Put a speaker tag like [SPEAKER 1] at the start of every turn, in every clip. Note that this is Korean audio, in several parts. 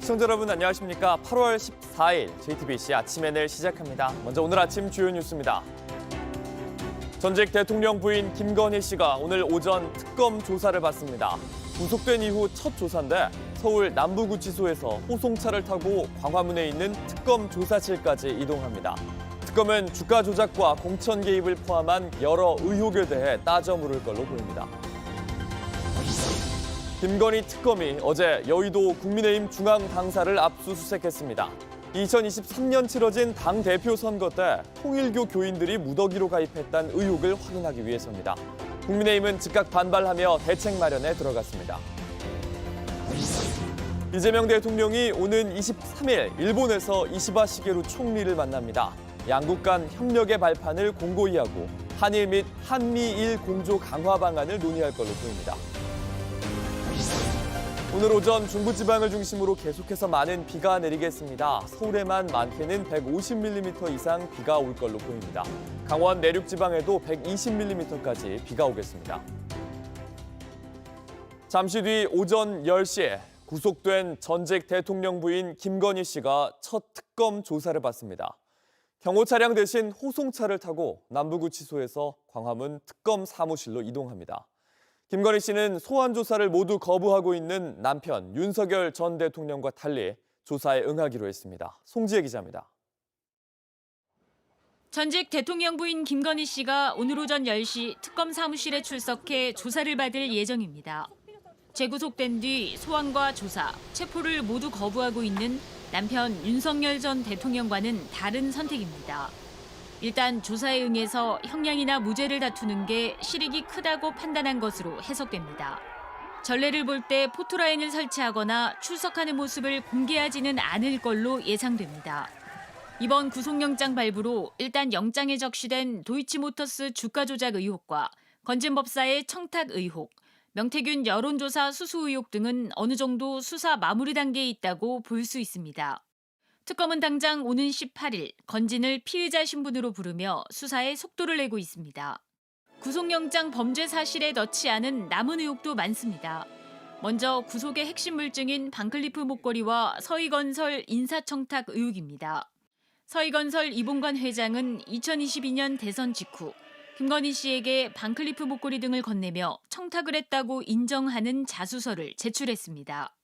[SPEAKER 1] 시청자 여러분 안녕하십니까? 8월 14일 JTBC 아침 NL 시작합니다. 먼저 오늘 아침 주요 뉴스입니다. 전직 대통령 부인 김건희 씨가 오늘 오전 특검 조사를 받습니다. 구속된 이후 첫 조사인데 서울 남부구치소에서 호송차를 타고 광화문에 있는 특검 조사실까지 이동합니다. 특검은 주가 조작과 공천 개입을 포함한 여러 의혹에 대해 따져 물을 걸로 보입니다. 김건희 특검이 어제 여의도 국민의힘 중앙당사를 압수수색했습니다. 2023년 치러진 당대표 선거 때 통일교 교인들이 무더기로 가입했다는 의혹을 확인하기 위해서입니다. 국민의힘은 즉각 반발하며 대책 마련에 들어갔습니다. 이재명 대통령이 오는 23일 일본에서 이시바 시게루 총리를 만납니다. 양국 간 협력의 발판을 공고히 하고 한일 및 한미일 공조 강화 방안을 논의할 걸로 보입니다. 오늘 오전 중부지방을 중심으로 계속해서 많은 비가 내리겠습니다. 서울에만 많게는 150mm 이상 비가 올 걸로 보입니다. 강원 내륙지방에도 120mm까지 비가 오겠습니다. 잠시 뒤 오전 10시에 구속된 전직 대통령 부인 김건희 씨가 첫 특검 조사를 받습니다. 경호 차량 대신 호송차를 타고 남부구치소에서 광화문 특검 사무실로 이동합니다. 김건희 씨는 소환 조사를 모두 거부하고 있는 남편 윤석열 전 대통령과 달리 조사에 응하기로 했습니다. 송지혜 기자입니다.
[SPEAKER 2] 전직 대통령 부인 김건희 씨가 오늘 오전 10시 특검 사무실에 출석해 조사를 받을 예정입니다. 재구속된 뒤 소환과 조사, 체포를 모두 거부하고 있는 남편 윤석열 전 대통령과는 다른 선택입니다. 일단 조사에 응해서 형량이나 무죄를 다투는 게 실익이 크다고 판단한 것으로 해석됩니다. 전례를 볼 때 포토라인을 설치하거나 출석하는 모습을 공개하지는 않을 걸로 예상됩니다. 이번 구속영장 발부로 일단 영장에 적시된 도이치모터스 주가 조작 의혹과 건진법사의 청탁 의혹, 명태균 여론조사 수수 의혹 등은 어느 정도 수사 마무리 단계에 있다고 볼 수 있습니다. 특검은 당장 오는 18일 건진을 피의자 신분으로 부르며 수사에 속도를 내고 있습니다. 구속영장 범죄 사실에 넣지 않은 남은 의혹도 많습니다. 먼저 구속의 핵심 물증인 반클리프 목걸이와 서희건설 인사청탁 의혹입니다. 서희건설 이봉관 회장은 2022년 대선 직후 김건희 씨에게 반클리프 목걸이 등을 건네며 청탁을 했다고 인정하는 자수서를 제출했습니다.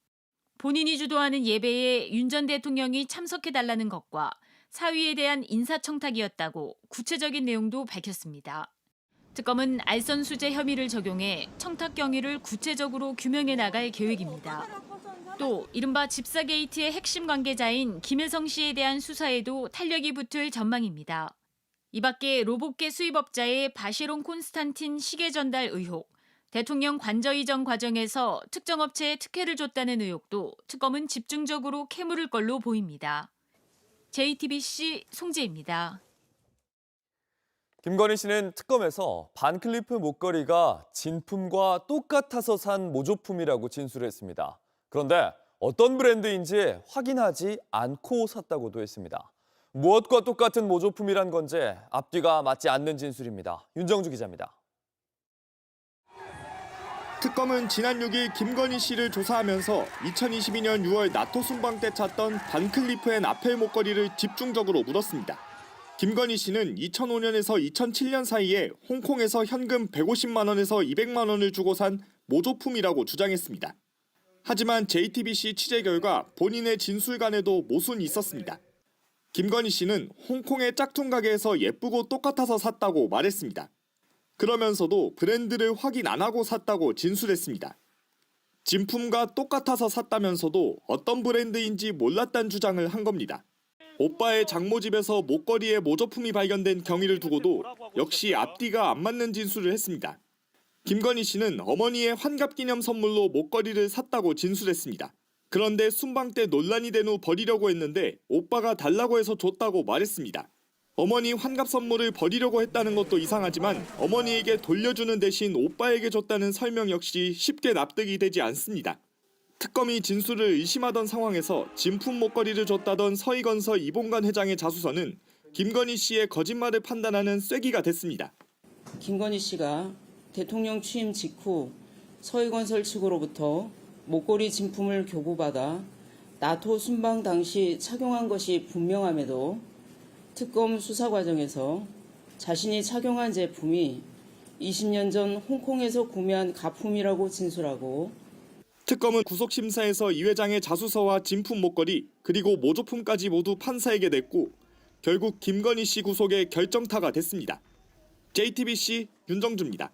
[SPEAKER 2] 본인이 주도하는 예배에 윤 전 대통령이 참석해달라는 것과 사위에 대한 인사청탁이었다고 구체적인 내용도 밝혔습니다. 특검은 알선수재 혐의를 적용해 청탁 경위를 구체적으로 규명해 나갈 계획입니다. 또 이른바 집사 게이트의 핵심 관계자인 김혜성 씨에 대한 수사에도 탄력이 붙을 전망입니다. 이 밖에 로봇계 수입업자의 바시론 콘스탄틴 시계 전달 의혹, 대통령 관저 이전 과정에서 특정 업체에 특혜를 줬다는 의혹도 특검은 집중적으로 캐물을 걸로 보입니다. JTBC 송지혜입니다.
[SPEAKER 1] 김건희 씨는 특검에서 반클리프 목걸이가 진품과 똑같아서 산 모조품이라고 진술했습니다. 그런데 어떤 브랜드인지 확인하지 않고 샀다고도 했습니다. 무엇과 똑같은 모조품이란 건지 앞뒤가 맞지 않는 진술입니다. 윤정주 기자입니다.
[SPEAKER 3] 특검은 지난 6일 김건희 씨를 조사하면서 2022년 6월 나토 순방 때 찾던 반클리프 앤 아펠 목걸이를 집중적으로 물었습니다. 김건희 씨는 2005년에서 2007년 사이에 홍콩에서 현금 150만 원에서 200만 원을 주고 산 모조품이라고 주장했습니다. 하지만 JTBC 취재 결과 본인의 진술간에도 모순이 있었습니다. 김건희 씨는 홍콩의 짝퉁 가게에서 예쁘고 똑같아서 샀다고 말했습니다. 그러면서도 브랜드를 확인 안 하고 샀다고 진술했습니다. 진품과 똑같아서 샀다면서도 어떤 브랜드인지 몰랐다는 주장을 한 겁니다. 오빠의 장모 집에서 목걸이에 모조품이 발견된 경위를 두고도 역시 앞뒤가 안 맞는 진술을 했습니다. 김건희 씨는 어머니의 환갑 기념 선물로 목걸이를 샀다고 진술했습니다. 그런데 순방 때 논란이 된 후 버리려고 했는데 오빠가 달라고 해서 줬다고 말했습니다. 어머니 환갑 선물을 버리려고 했다는 것도 이상하지만 어머니에게 돌려주는 대신 오빠에게 줬다는 설명 역시 쉽게 납득이 되지 않습니다. 특검이 진술을 의심하던 상황에서 진품 목걸이를 줬다던 서희건설 이봉관 회장의 자수서는 김건희 씨의 거짓말을 판단하는 쐐기가 됐습니다.
[SPEAKER 4] 김건희 씨가 대통령 취임 직후 서희건설 측으로부터 목걸이 진품을 교부받아 나토 순방 당시 착용한 것이 분명함에도 특검 수사 과정에서 자신이 착용한 제품이 20년 전 홍콩에서 구매한 가품이라고 진술하고
[SPEAKER 3] 특검은 구속심사에서 이 회장의 자수서와 진품 목걸이 그리고 모조품까지 모두 판사에게 냈고 결국 김건희 씨 구속의 결정타가 됐습니다. JTBC 윤정주입니다.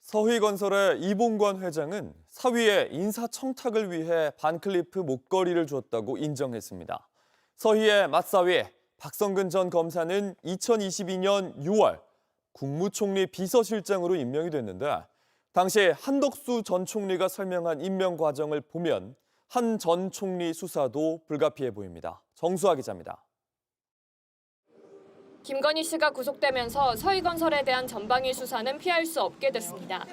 [SPEAKER 1] 서희건설의 이봉관 회장은 사위의 인사청탁을 위해 반클리프 목걸이를 줬다고 인정했습니다. 서희의 맞사위 박성근 전 검사는 2022년 6월 국무총리 비서실장으로 임명이 됐는데 당시 한덕수 전 총리가 설명한 임명 과정을 보면 한 전 총리 수사도 불가피해 보입니다. 정수아 기자입니다.
[SPEAKER 5] 김건희 씨가 구속되면서 서희건설에 대한 전방위 수사는 피할 수 없게 됐습니다.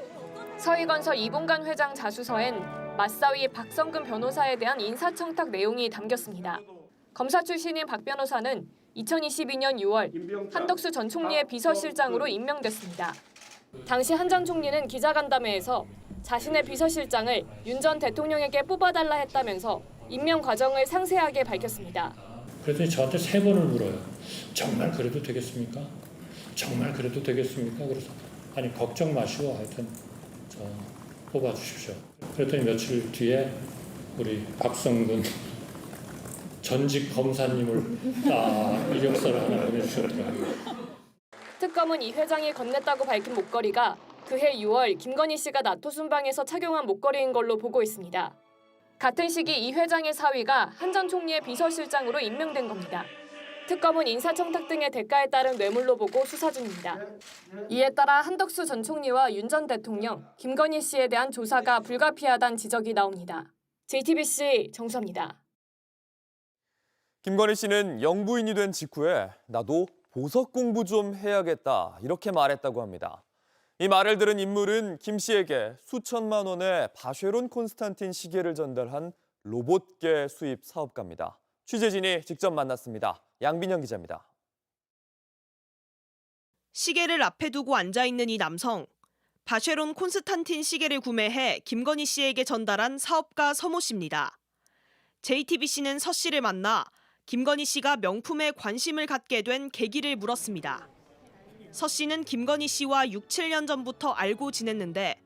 [SPEAKER 5] 서희건설 이봉관 회장 자수서엔 맞사위 박성근 변호사에 대한 인사청탁 내용이 담겼습니다. 검사 출신인 박 변호사는 2022년 6월 한덕수 전 총리의 비서실장으로 임명됐습니다. 당시 한 전 총리는 기자간담회에서 자신의 비서실장을 윤 전 대통령에게 뽑아달라 했다면서 임명 과정을 상세하게 밝혔습니다.
[SPEAKER 6] 그랬더니 저한테 3번을 물어요. 정말 그래도 되겠습니까? 정말 그래도 되겠습니까? 그래서 아니 걱정 마시고 하여튼 저 뽑아주십시오. 그랬더니 며칠 뒤에 우리 박성근 전직 검사님을 이력서를 하나 보내주셨더라고요.
[SPEAKER 5] 특검은 이 회장이 건넸다고 밝힌 목걸이가 그해 6월 김건희 씨가 나토 순방에서 착용한 목걸이인 걸로 보고 있습니다. 같은 시기 이 회장의 사위가 한 전 총리의 비서실장으로 임명된 겁니다. 특검은 인사청탁 등의 대가에 따른 뇌물로 보고 수사 중입니다. 이에 따라 한덕수 전 총리와 윤 전 대통령, 김건희 씨에 대한 조사가 불가피하다는 지적이 나옵니다. JTBC 정수아입니다.
[SPEAKER 1] 김건희 씨는 영부인이 된 직후에 나도 보석 공부 좀 해야겠다 이렇게 말했다고 합니다. 이 말을 들은 인물은 김 씨에게 수천만 원의 바쉐론 콘스탄틴 시계를 전달한 로봇계 수입 사업가입니다. 취재진이 직접 만났습니다. 양빈영 기자입니다.
[SPEAKER 7] 시계를 앞에 두고 앉아있는 이 남성. 바쉐론 콘스탄틴 시계를 구매해 김건희 씨에게 전달한 사업가 서모 씨입니다. JTBC는 서 씨를 만나 김건희 씨가 명품에 관심을 갖게 된 계기를 물었습니다. 서 씨는 김건희 씨와 6, 7년 전부터 알고 지냈는데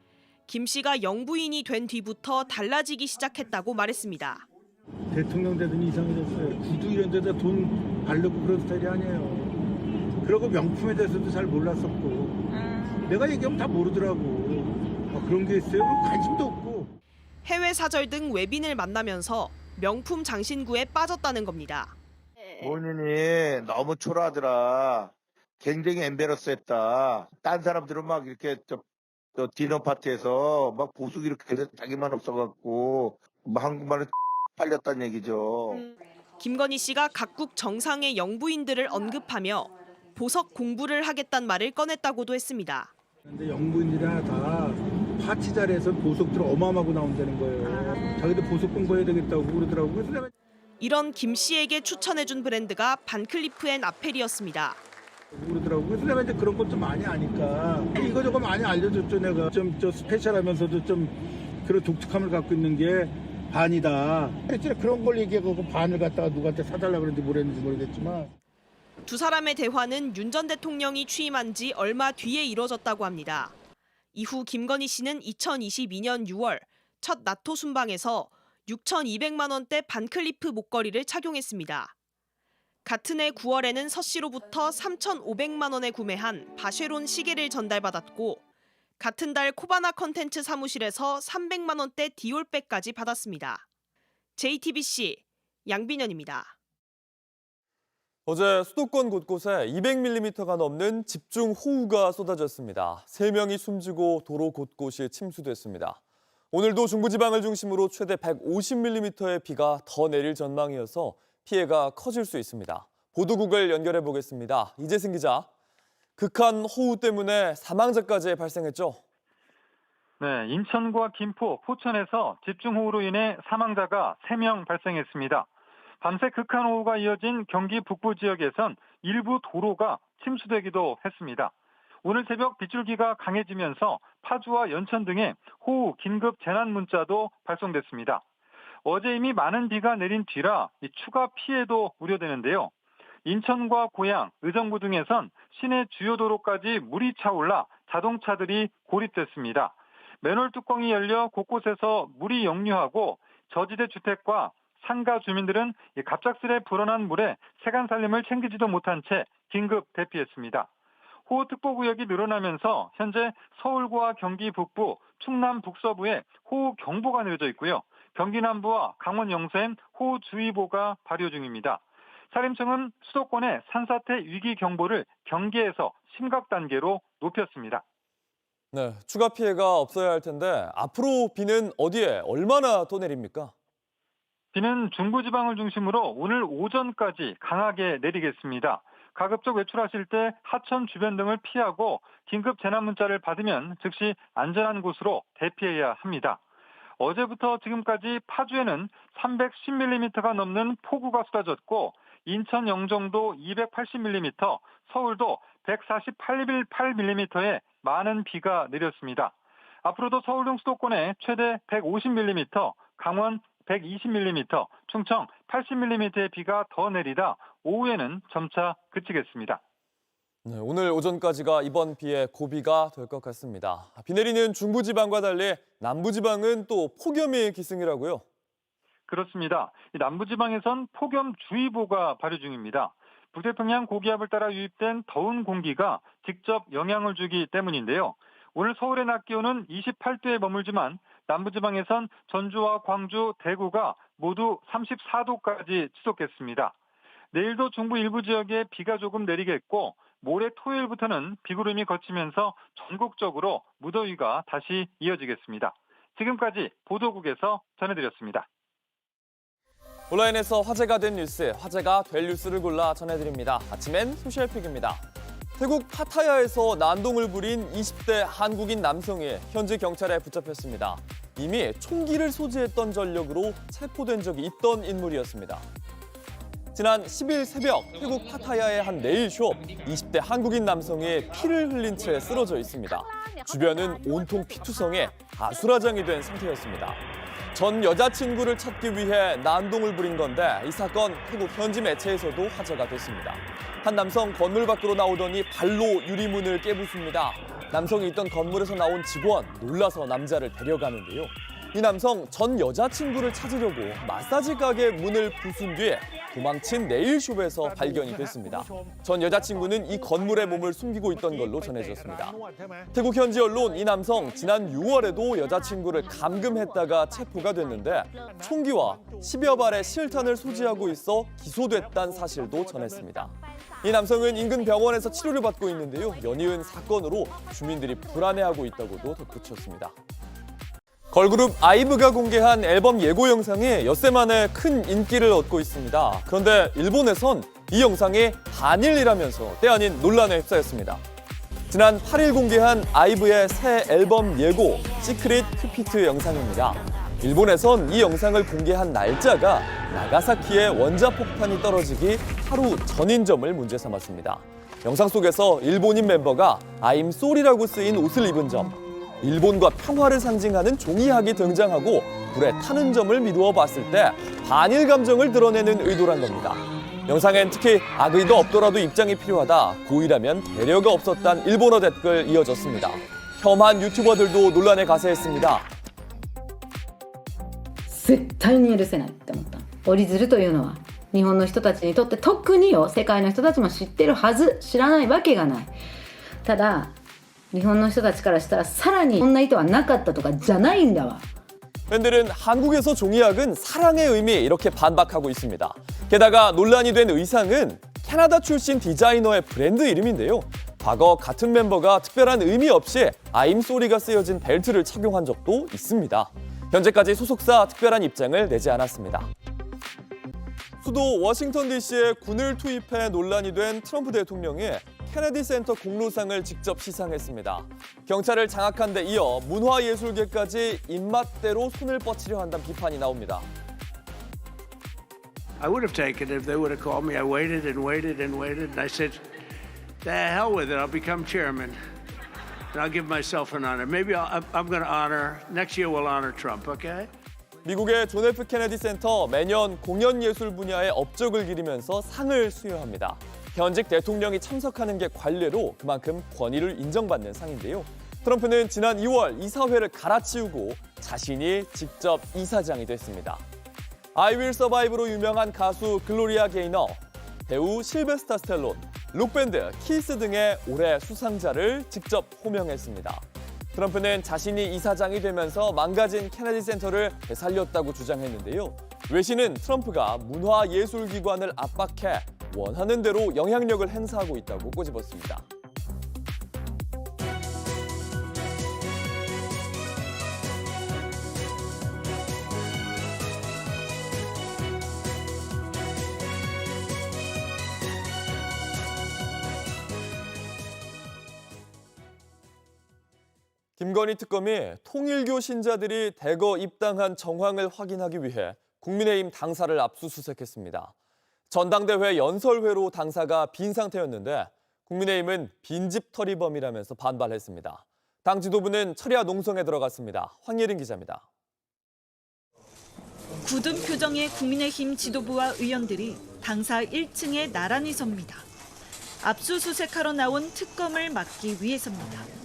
[SPEAKER 7] 김 씨가 영부인이 된 뒤부터 달라지기 시작했다고 말했습니다.
[SPEAKER 8] 대통령 되더니 이상해졌어요. 구두 이런 데다 돈 바르고 그런 스타일이 아니에요. 그리고 명품에 대해서도 잘 몰랐었고 내가 얘기하면 다 모르더라고. 그런 게 있어요? 그럼 관심도 없고.
[SPEAKER 7] 해외 사절 등 외빈을 만나면서 명품 장신구에 빠졌다는 겁니다.
[SPEAKER 9] 본인이 너무 초라하더라. 굉장히 엠베러스했다. 딴 사람들은 막 이렇게 저 디너 파티에서 막 보석 이렇게 자기만 없어갖고 뭐 한국말을 팔렸다는 얘기죠.
[SPEAKER 7] 김건희 씨가 각국 정상의 영부인들을 언급하며 보석 공부를 하겠다는 말을 꺼냈다고도 했습니다.
[SPEAKER 8] 근데 영부인들이 다 파티 자리에서 보석들 어마어마하고 나온다는 거예요. 자기도 보석 공부해야 되겠다고 그러더라고. 그래서 내가
[SPEAKER 7] 이런 김 씨에게 추천해준 브랜드가 반클리프 앤 아펠이었습니다.
[SPEAKER 8] 그러더라고. 그래서 내가 이제 그런 것 좀 많이 아니까 이거저거 많이 알려줬죠. 내가 좀 스페셜하면서도 좀 그런 독특함을 갖고 있는 게 반이다. 그런 걸 얘기하고 반을 갖다가 누구한테 사달라고 그랬는지 뭐랬는지 모르겠지만.
[SPEAKER 7] 두 사람의 대화는 윤 전 대통령이 취임한 지 얼마 뒤에 이뤄졌다고 합니다. 이후 김건희 씨는 2022년 6월 첫 나토 순방에서 6,200만 원대 반클리프 목걸이를 착용했습니다. 같은 해 9월에는 서 씨로부터 3,500만 원에 구매한 바쉐론 시계를 전달받았고 같은 달 코바나 컨텐츠 사무실에서 300만 원대 디올백까지 받았습니다. JTBC 양빈현입니다.
[SPEAKER 1] 어제 수도권 곳곳에 200mm가 넘는 집중호우가 쏟아졌습니다. 3명이 숨지고 도로 곳곳이 침수됐습니다. 오늘도 중부지방을 중심으로 최대 150mm의 비가 더 내릴 전망이어서 피해가 커질 수 있습니다. 보도국을 연결해 보겠습니다. 이재승 기자, 극한 호우 때문에 사망자까지 발생했죠?
[SPEAKER 10] 네, 인천과 김포, 포천에서 집중호우로 인해 사망자가 3명 발생했습니다. 밤새 극한 호우가 이어진 경기 북부 지역에선 일부 도로가 침수되기도 했습니다. 오늘 새벽 빗줄기가 강해지면서 파주와 연천 등에 호우 긴급 재난 문자도 발송됐습니다. 어제 이미 많은 비가 내린 뒤라 이 추가 피해도 우려되는데요. 인천과 고양, 의정부 등에선 시내 주요 도로까지 물이 차올라 자동차들이 고립됐습니다. 맨홀 뚜껑이 열려 곳곳에서 물이 역류하고 저지대 주택과 상가 주민들은 갑작스레 불어난 물에 세간 살림을 챙기지도 못한 채 긴급 대피했습니다. 호우특보구역이 늘어나면서 현재 서울과 경기 북부, 충남 북서부에 호우경보가 내려져 있고요. 경기 남부와 강원 영서엔 호우주의보가 발효 중입니다. 산림청은 수도권의 산사태 위기 경보를 경계에서 심각 단계로 높였습니다.
[SPEAKER 1] 네, 추가 피해가 없어야 할 텐데 앞으로 비는 어디에 얼마나 더 내립니까?
[SPEAKER 10] 비는 중부지방을 중심으로 오늘 오전까지 강하게 내리겠습니다. 가급적 외출하실 때 하천 주변 등을 피하고 긴급 재난 문자를 받으면 즉시 안전한 곳으로 대피해야 합니다. 어제부터 지금까지 파주에는 310mm가 넘는 폭우가 쏟아졌고 인천 영종도 280mm, 서울도 148mm의 많은 비가 내렸습니다. 앞으로도 서울 등 수도권에 최대 150mm, 강원 120mm, 충청 80mm의 비가 더 내리다 오후에는 점차 그치겠습니다.
[SPEAKER 1] 네, 오늘 오전까지가 이번 비의 고비가 될 것 같습니다. 비 내리는 중부지방과 달리 남부지방은 또 폭염이 기승이라고요?
[SPEAKER 10] 그렇습니다. 남부지방에선 폭염주의보가 발효 중입니다. 북태평양 고기압을 따라 유입된 더운 공기가 직접 영향을 주기 때문인데요. 오늘 서울의 낮 기온은 28도에 머물지만 남부지방에선 전주와 광주, 대구가 모두 34도까지 치솟겠습니다. 내일도 중부 일부 지역에 비가 조금 내리겠고 모레 토요일부터는 비구름이 걷히면서 전국적으로 무더위가 다시 이어지겠습니다. 지금까지 보도국에서 전해드렸습니다.
[SPEAKER 1] 온라인에서 화제가 된 뉴스, 화제가 될 뉴스를 골라 전해드립니다. 아침엔 소셜픽입니다. 태국 파타야에서 난동을 부린 20대 한국인 남성이 현지 경찰에 붙잡혔습니다. 이미 총기를 소지했던 전력으로 체포된 적이 있던 인물이었습니다. 지난 10일 새벽 태국 파타야의 한 네일숍, 20대 한국인 남성이 피를 흘린 채 쓰러져 있습니다. 주변은 온통 피투성에 아수라장이 된 상태였습니다. 전 여자친구를 찾기 위해 난동을 부린 건데 이 사건 태국 현지 매체에서도 화제가 됐습니다. 한 남성 건물 밖으로 나오더니 발로 유리문을 깨부숩니다. 남성이 있던 건물에서 나온 직원 놀라서 남자를 데려가는데요. 이 남성 전 여자친구를 찾으려고 마사지 가게 문을 부순 뒤에 도망친 네일숍에서 발견이 됐습니다. 전 여자친구는 이 건물에 몸을 숨기고 있던 걸로 전해졌습니다. 태국 현지 언론 이 남성 지난 6월에도 여자친구를 감금했다가 체포가 됐는데 총기와 10여 발의 실탄을 소지하고 있어 기소됐다는 사실도 전했습니다. 이 남성은 인근 병원에서 치료를 받고 있는데요. 연이은 사건으로 주민들이 불안해하고 있다고도 덧붙였습니다. 걸그룹 아이브가 공개한 앨범 예고 영상이 엿새 만에 큰 인기를 얻고 있습니다. 그런데 일본에선 이 영상이 반일이라면서 때 아닌 논란에 휩싸였습니다. 지난 8일 공개한 아이브의 새 앨범 예고 시크릿 큐피트 영상입니다. 일본에선 이 영상을 공개한 날짜가 나가사키에 원자폭탄이 떨어지기 하루 전인 점을 문제 삼았습니다. 영상 속에서 일본인 멤버가 I'm sorry라고 쓰인 옷을 입은 점, 일본과 평화를 상징하는 종이학이 등장하고 불에 타는 점을 미루어 봤을 때 반일 감정을 드러내는 의도란 겁니다. 영상엔 특히 악의가 없더라도 입장이 필요하다, 고의라면 배려가 없었단 일본어 댓글 이어졌습니다. 혐한 유튜버들도 논란에 가세했습니다.
[SPEAKER 11] 絶対に許せないって思った。折り鶴というのは日本の人たちにとって特によ、世界の人たちも知ってるはず、知らないわけがない。ただ日本の人たちからしたらさらにこんな意図はなかったとかじゃないんだわ。
[SPEAKER 1] 팬들은 한국에서 종이학은 사랑의 의미 이렇게 반박하고 있습니다. 게다가 논란이 된 의상은 캐나다 출신 디자이너의 브랜드 이름인데요. 과거 같은 멤버가 특별한 의미 없이 I'm sorry가 쓰여진 벨트를 착용한 적도 있습니다. 현재까지 소속사 특별한 입장을 내지 않았습니다. 수도 워싱턴 DC에 군을 투입해 논란이 된 트럼프 대통령이 케네디 센터 공로상을 직접 시상했습니다. 경찰을 장악한 데 이어 문화예술계까지 입맛대로 손을 뻗치려 한다는 비판이 나옵니다.
[SPEAKER 12] I would have taken it if they would have called me. I waited and waited and waited, and I said, "The hell with it! I'll become chairman, and I'll give myself an honor. Maybe I'm going to honor next year. We'll honor Trump, okay?"
[SPEAKER 1] 미국의 존 F 케네디 센터 매년 공연 예술 분야의 업적을 기리면서 상을 수여합니다. 현직 대통령이 참석하는 게 관례로 그만큼 권위를 인정받는 상인데요. 트럼프는 지난 2월 이사회를 갈아치우고 자신이 직접 이사장이 됐습니다. I Will Survive로 유명한 가수 글로리아 게이너, 배우 실베스타 스텔론, 록밴드 키스 등의 올해 수상자를 직접 호명했습니다. 트럼프는 자신이 이사장이 되면서 망가진 케네디 센터를 되살렸다고 주장했는데요. 외신은 트럼프가 문화예술기관을 압박해 원하는 대로 영향력을 행사하고 있다고 꼬집었습니다. 김건희 특검이 통일교 신자들이 대거 입당한 정황을 확인하기 위해 국민의힘 당사를 압수수색했습니다. 전당대회 연설회로 당사가 빈 상태였는데 국민의힘은 빈집털이범이라면서 반발했습니다. 당 지도부는 철야 농성에 들어갔습니다. 황예린 기자입니다.
[SPEAKER 7] 굳은 표정의 국민의힘 지도부와 의원들이 당사 1층에 나란히 섭니다. 압수수색하러 나온 특검을 막기 위해서입니다.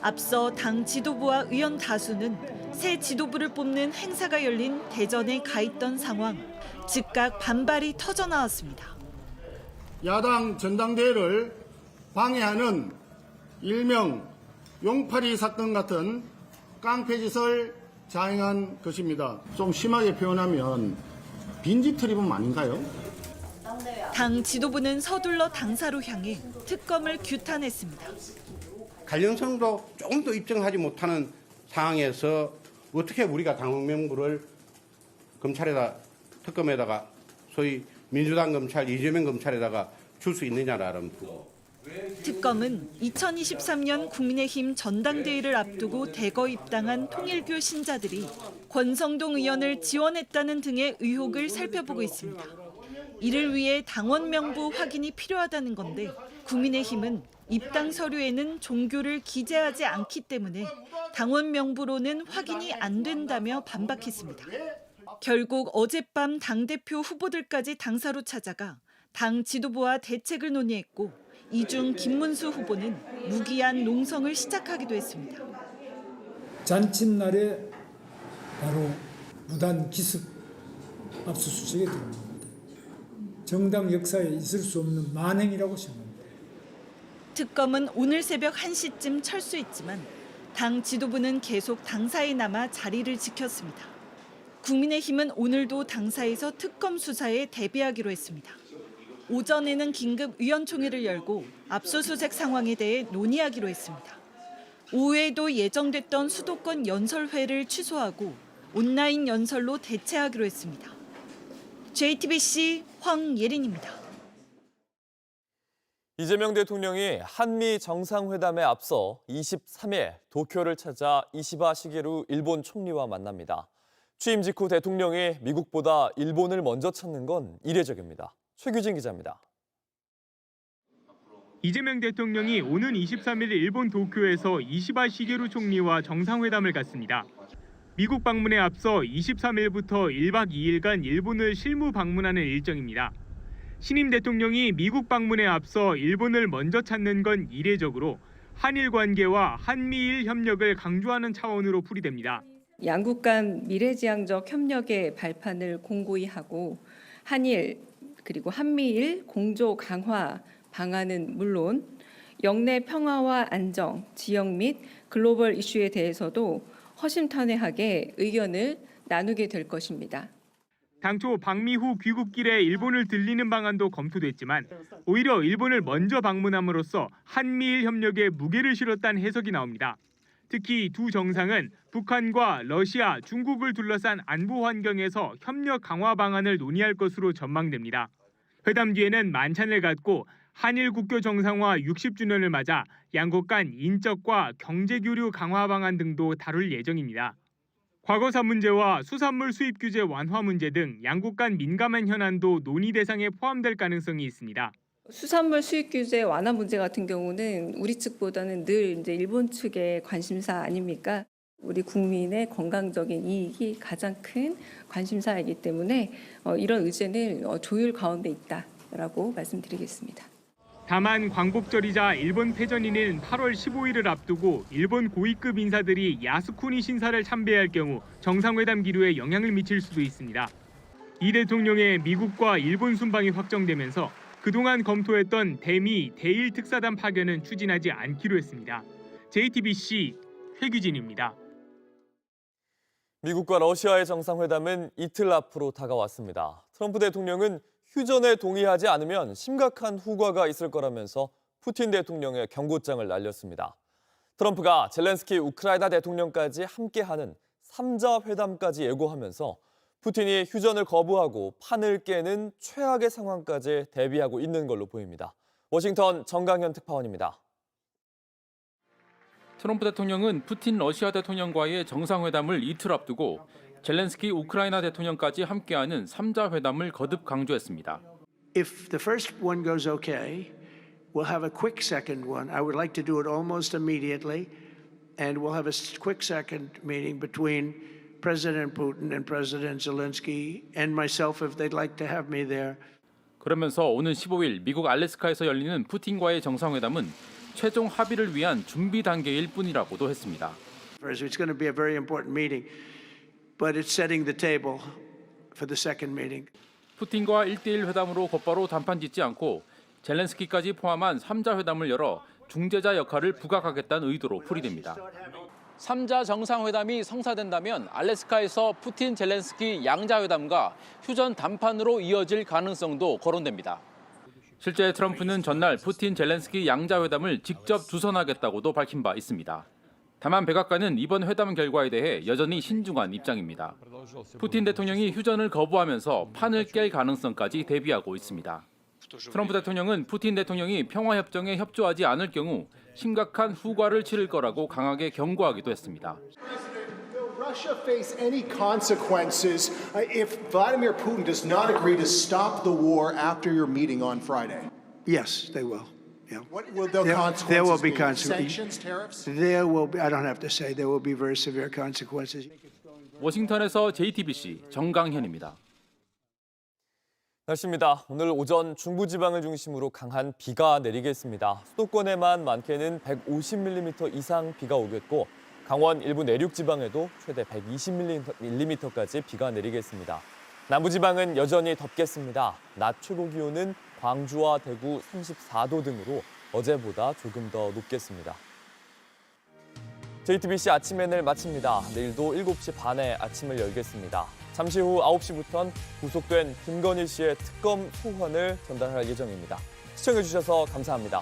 [SPEAKER 7] 앞서 당 지도부와 의원 다수는 새 지도부를 뽑는 행사가 열린 대전에 가 있던 상황, 즉각 반발이 터져나왔습니다.
[SPEAKER 8] 야당 전당대회를 방해하는 일명 용팔이 사건 같은 깡패짓을 자행한 것입니다. 좀 심하게 표현하면 빈집털이범 아닌가요?
[SPEAKER 7] 당 지도부는 서둘러 당사로 향해 특검을 규탄했습니다.
[SPEAKER 12] 관련성도 조금 더 입증하지 못하는 상황에서 어떻게 우리가 당 명부를 검찰에다 특검에다가 소위 민주당 검찰 이재명 검찰에다가 줄 수 있느냐라는 부분.
[SPEAKER 7] 특검은 2023년 국민의힘 전당대회를 앞두고 대거 입당한 통일교 신자들이 권성동 의원을 지원했다는 등의 의혹을 살펴보고 있습니다. 이를 위해 당원 명부 확인이 필요하다는 건데 국민의힘은 입당 서류에는 종교를 기재하지 않기 때문에 당원 명부로는 확인이 안 된다며 반박했습니다. 결국 어젯밤 당대표 후보들까지 당사로 찾아가 당 지도부와 대책을 논의했고 이중 김문수 후보는 무기한 농성을 시작하기도 했습니다.
[SPEAKER 13] 잔칫날에 바로 무단 기습 압수수색에 들어간 겁니다. 정당 역사에 있을 수 없는 만행이라고 생각합니다.
[SPEAKER 7] 특검은 오늘 새벽 1시쯤 철수했지만 당 지도부는 계속 당사에 남아 자리를 지켰습니다. 국민의힘은 오늘도 당사에서 특검 수사에 대비하기로 했습니다. 오전에는 긴급 의원총회를 열고 압수수색 상황에 대해 논의하기로 했습니다. 오후에도 예정됐던 수도권 연설회를 취소하고 온라인 연설로 대체하기로 했습니다. JTBC 황예린입니다.
[SPEAKER 1] 이재명 대통령이 한미 정상회담에 앞서 23일 도쿄를 찾아 이시바 시게루 일본 총리와 만납니다. 취임 직후 대통령이 미국보다 일본을 먼저 찾는 건 이례적입니다. 최규진 기자입니다.
[SPEAKER 14] 이재명 대통령이 오는 23일 일본 도쿄에서 이시바 시게루 총리와 정상회담을 갖습니다. 미국 방문에 앞서 23일부터 1박 2일간 일본을 실무 방문하는 일정입니다. 신임 대통령이 미국 방문에 앞서 일본을 먼저 찾는 건 이례적으로 한일 관계와 한미일 협력을 강조하는 차원으로 풀이됩니다.
[SPEAKER 15] 양국 간 미래지향적 협력의 발판을 공고히 하고 한일 그리고 한미일 공조 강화 방안은 물론 영내 평화와 안정, 지역 및 글로벌 이슈에 대해서도 허심탄회하게 의견을 나누게 될 것입니다.
[SPEAKER 14] 당초 방미 후 귀국길에 일본을 들리는 방안도 검토됐지만 오히려 일본을 먼저 방문함으로써 한미일 협력에 무게를 실었다는 해석이 나옵니다. 특히 두 정상은 북한과 러시아, 중국을 둘러싼 안보 환경에서 협력 강화 방안을 논의할 것으로 전망됩니다. 회담 뒤에는 만찬을 갖고 한일 국교 정상화 60주년을 맞아 양국 간 인적과 경제 교류 강화 방안 등도 다룰 예정입니다. 과거사 문제와 수산물 수입 규제 완화 문제 등 양국 간 민감한 현안도 논의 대상에 포함될 가능성이 있습니다.
[SPEAKER 15] 수산물 수입 규제 완화 문제 같은 경우는 우리 측보다는 늘 이제 일본 측의 관심사 아닙니까? 우리 국민의 건강적인 이익이 가장 큰 관심사이기 때문에 이런 의제는 조율 가운데 있다라고 말씀드리겠습니다.
[SPEAKER 14] 다만 광복절이자 일본 패전이는 8월 15일을 앞두고 일본 고위급 인사들이 야스쿠니 신사를 참배할 경우 정상회담 기류에 영향을 미칠 수도 있습니다. 이 대통령의 미국과 일본 순방이 확정되면서 그동안 검토했던 대미, 대일 특사단 파견은 추진하지 않기로 했습니다. JTBC 최규진입니다.
[SPEAKER 1] 미국과 러시아의 정상회담은 이틀 앞으로 다가왔습니다. 트럼프 대통령은 휴전에 동의하지 않으면 심각한 후과가 있을 거라면서 푸틴 대통령의 경고장을 날렸습니다. 트럼프가 젤렌스키 우크라이나 대통령까지 함께하는 3자 회담까지 예고하면서 푸틴이 휴전을 거부하고 판을 깨는 최악의 상황까지 대비하고 있는 걸로 보입니다. 워싱턴 정강현 특파원입니다.
[SPEAKER 16] 트럼프 대통령은 푸틴 러시아 대통령과의 정상회담을 이틀 앞두고 젤렌스키 우크라이나 대통령까지 함께하는 3자 회담을 거듭 강조했습니다.
[SPEAKER 17] If the first one goes okay, we'll have a quick second one. I would like to do it almost immediately, and we'll have a quick second meeting between President Putin and President Zelensky and myself if they'd like to have me there.
[SPEAKER 16] 그러면서 오는 15일 미국 알래스카에서 열리는 푸틴과의 정상회담은 최종 합의를 위한 준비 단계일 뿐이라고도 했습니다.
[SPEAKER 17] It's going to be a very important meeting, but it's setting the table for the second meeting.
[SPEAKER 16] 푸틴과 1대1 회담으로 곧바로 단판 짓지 않고 젤렌스키까지 포함한 3자 회담을 열어 중재자 역할을 부각하겠다는 의도로 풀이됩니다. 3자 정상회담이 성사된다면 알래스카에서 푸틴 젤렌스키 양자회담과 휴전 단판으로 이어질 가능성도 거론됩니다. 실제 트럼프는 전날 푸틴 젤렌스키 양자회담을 직접 주선하겠다고도 밝힌 바 있습니다. 다만 백악관은 이번 회담 결과에 대해 여전히 신중한 입장입니다. 푸틴 대통령이 휴전을 거부하면서 판을 깰 가능성까지 대비하고 있습니다. 트럼프 대통령은 푸틴 대통령이 평화협정에 협조하지 않을 경우 심각한 후과를 치를 거라고 강하게 경고하기도 했습니다.
[SPEAKER 18] Russia face any consequences if Vladimir Putin does not agree to stop the war after your meeting on Friday?
[SPEAKER 17] Yes, they will. Yeah.
[SPEAKER 18] What will the consequences
[SPEAKER 17] there will be
[SPEAKER 18] be?
[SPEAKER 17] consequences.
[SPEAKER 18] Sanctions, tariffs?
[SPEAKER 17] There will be. I don't have to say. There will be very severe consequences.
[SPEAKER 16] 워싱턴에서 JTBC 정강현입니다.
[SPEAKER 1] 날씨입니다. 오늘 오전 중부지방을 중심으로 강한 비가 내리겠습니다. 수도권에만 많게는 150mm 이상 비가 오겠고 강원 일부 내륙 지방에도 최대 120mm까지 비가 내리겠습니다. 남부지방은 여전히 덥겠습니다. 낮 최고 기온은 광주와 대구 34도 등으로 어제보다 조금 더 높겠습니다. JTBC 아침 N을 마칩니다. 내일도 7시 반에 아침을 열겠습니다. 잠시 후 9시부터는 구속된 김건희 씨의 특검 소환을 전달할 예정입니다. 시청해주셔서 감사합니다.